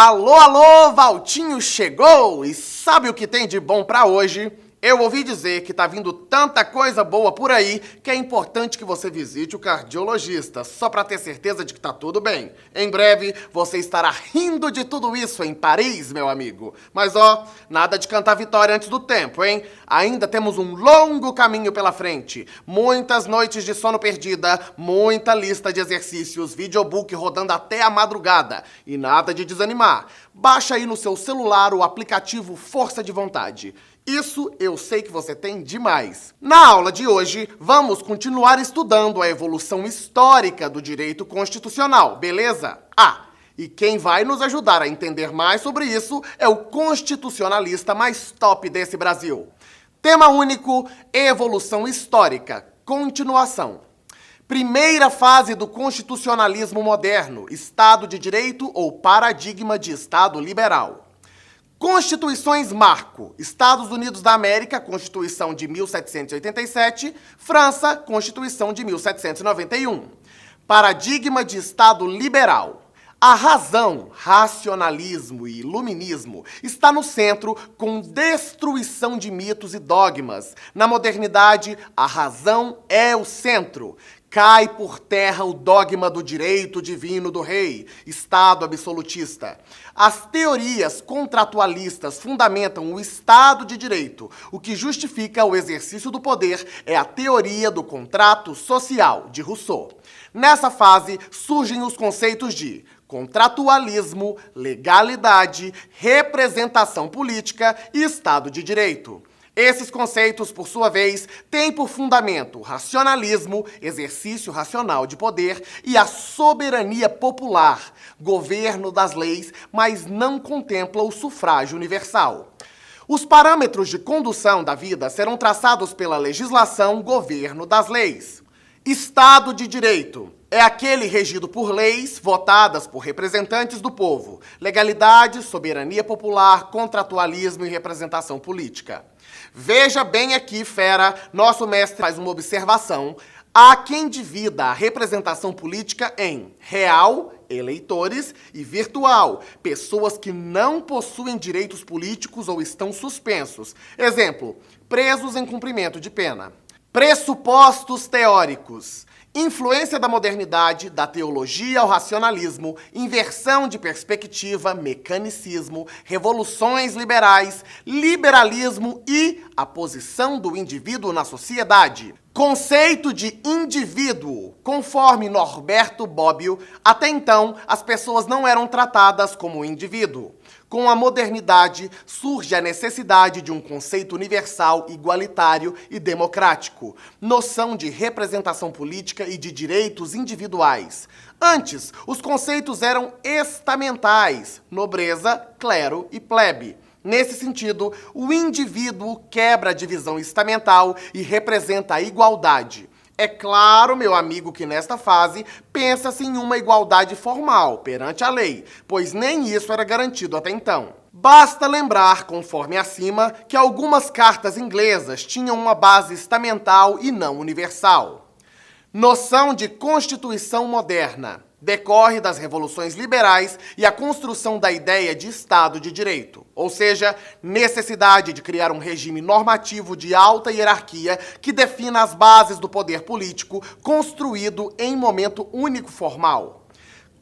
Alô, alô, Valtinho chegou! E sabe o que tem de bom pra hoje? Eu ouvi dizer que tá vindo tanta coisa boa por aí que é importante que você visite o cardiologista, só pra ter certeza de que tá tudo bem. Em breve, você estará rindo de tudo isso em Paris, meu amigo. Mas ó, nada de cantar vitória antes do tempo, hein? Ainda temos um longo caminho pela frente. Muitas noites de sono perdida, muita lista de exercícios, videobook rodando até a madrugada. E nada de desanimar. Baixa aí no seu celular o aplicativo Força de Vontade. Isso eu sei que você tem demais. Na aula de hoje, vamos continuar estudando a evolução histórica do direito constitucional, beleza? E quem vai nos ajudar a entender mais sobre isso é o constitucionalista mais top desse Brasil. Tema único, evolução histórica, continuação. Primeira fase do constitucionalismo moderno, Estado de Direito ou paradigma de Estado liberal. Constituições marco. Estados Unidos da América, Constituição de 1787. França, Constituição de 1791. Paradigma de Estado liberal. A razão, racionalismo e iluminismo está no centro com destruição de mitos e dogmas. Na modernidade, a razão é o centro. Cai por terra o dogma do direito divino do rei, Estado absolutista. As teorias contratualistas fundamentam o Estado de Direito. O que justifica o exercício do poder é a teoria do contrato social, de Rousseau. Nessa fase, surgem os conceitos de contratualismo, legalidade, representação política e Estado de Direito. Esses conceitos, por sua vez, têm por fundamento o racionalismo, exercício racional de poder, e a soberania popular, governo das leis, mas não contempla o sufrágio universal. Os parâmetros de condução da vida serão traçados pela legislação, governo das leis. Estado de Direito é aquele regido por leis votadas por representantes do povo. Legalidade, soberania popular, contratualismo e representação política. Veja bem aqui, fera, nosso mestre faz uma observação. Há quem divida a representação política em real, eleitores, e virtual, pessoas que não possuem direitos políticos ou estão suspensos. Exemplo, presos em cumprimento de pena. Pressupostos teóricos. Influência da modernidade, da teologia ao racionalismo, inversão de perspectiva, mecanicismo, revoluções liberais, liberalismo e a posição do indivíduo na sociedade. Conceito de indivíduo. Conforme Norberto Bobbio, até então as pessoas não eram tratadas como indivíduo. Com a modernidade, surge a necessidade de um conceito universal, igualitário e democrático, noção de representação política e de direitos individuais. Antes, os conceitos eram estamentais, nobreza, clero e plebe. Nesse sentido, o indivíduo quebra a divisão estamental e representa a igualdade. É claro, meu amigo, que nesta fase pensa-se em uma igualdade formal perante a lei, pois nem isso era garantido até então. Basta lembrar, conforme acima, que algumas cartas inglesas tinham uma base estamental e não universal. Noção de Constituição moderna. Decorre das revoluções liberais e a construção da ideia de Estado de Direito, ou seja, necessidade de criar um regime normativo de alta hierarquia que defina as bases do poder político construído em momento único formal.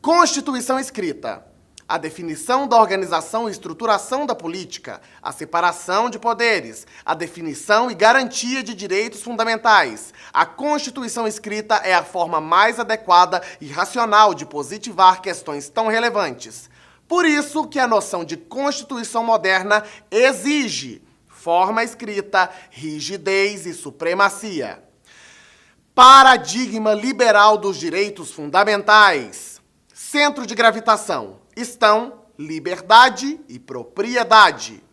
Constituição escrita. A definição da organização e estruturação da política, a separação de poderes, a definição e garantia de direitos fundamentais. A Constituição escrita é a forma mais adequada e racional de positivar questões tão relevantes. Por isso que a noção de Constituição moderna exige forma escrita, rigidez e supremacia. Paradigma liberal dos direitos fundamentais. Centro de gravitação. Estão liberdade e propriedade.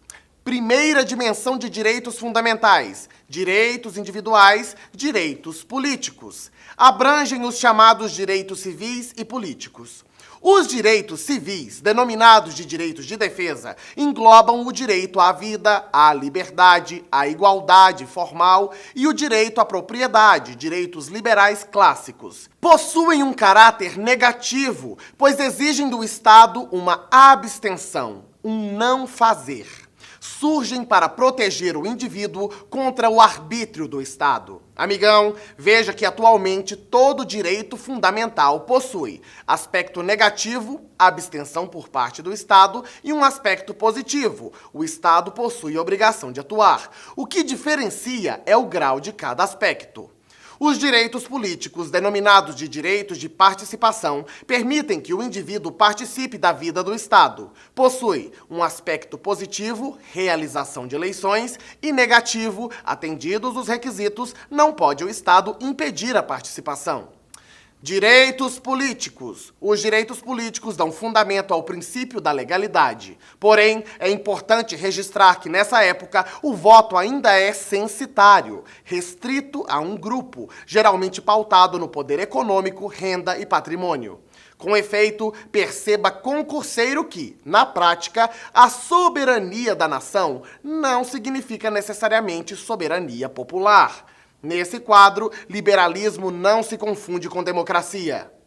Primeira dimensão de direitos fundamentais, direitos individuais, direitos políticos. Abrangem os chamados direitos civis e políticos. Os direitos civis, denominados de direitos de defesa, englobam o direito à vida, à liberdade, à igualdade formal e o direito à propriedade, direitos liberais clássicos. Possuem um caráter negativo, pois exigem do Estado uma abstenção, um não fazer. Surgem para proteger o indivíduo contra o arbítrio do Estado. Amigão, veja que atualmente todo direito fundamental possui aspecto negativo, abstenção por parte do Estado, e um aspecto positivo, o Estado possui a obrigação de atuar. O que diferencia é o grau de cada aspecto. Os direitos políticos, denominados de direitos de participação, permitem que o indivíduo participe da vida do Estado. Possui um aspecto positivo, realização de eleições, e negativo, atendidos os requisitos, não pode o Estado impedir a participação. Direitos políticos. Os direitos políticos dão fundamento ao princípio da legalidade. Porém, é importante registrar que, nessa época, o voto ainda é censitário, restrito a um grupo, geralmente pautado no poder econômico, renda e patrimônio. Com efeito, perceba, concurseiro, que, na prática, a soberania da nação não significa necessariamente soberania popular. Nesse quadro, liberalismo não se confunde com democracia.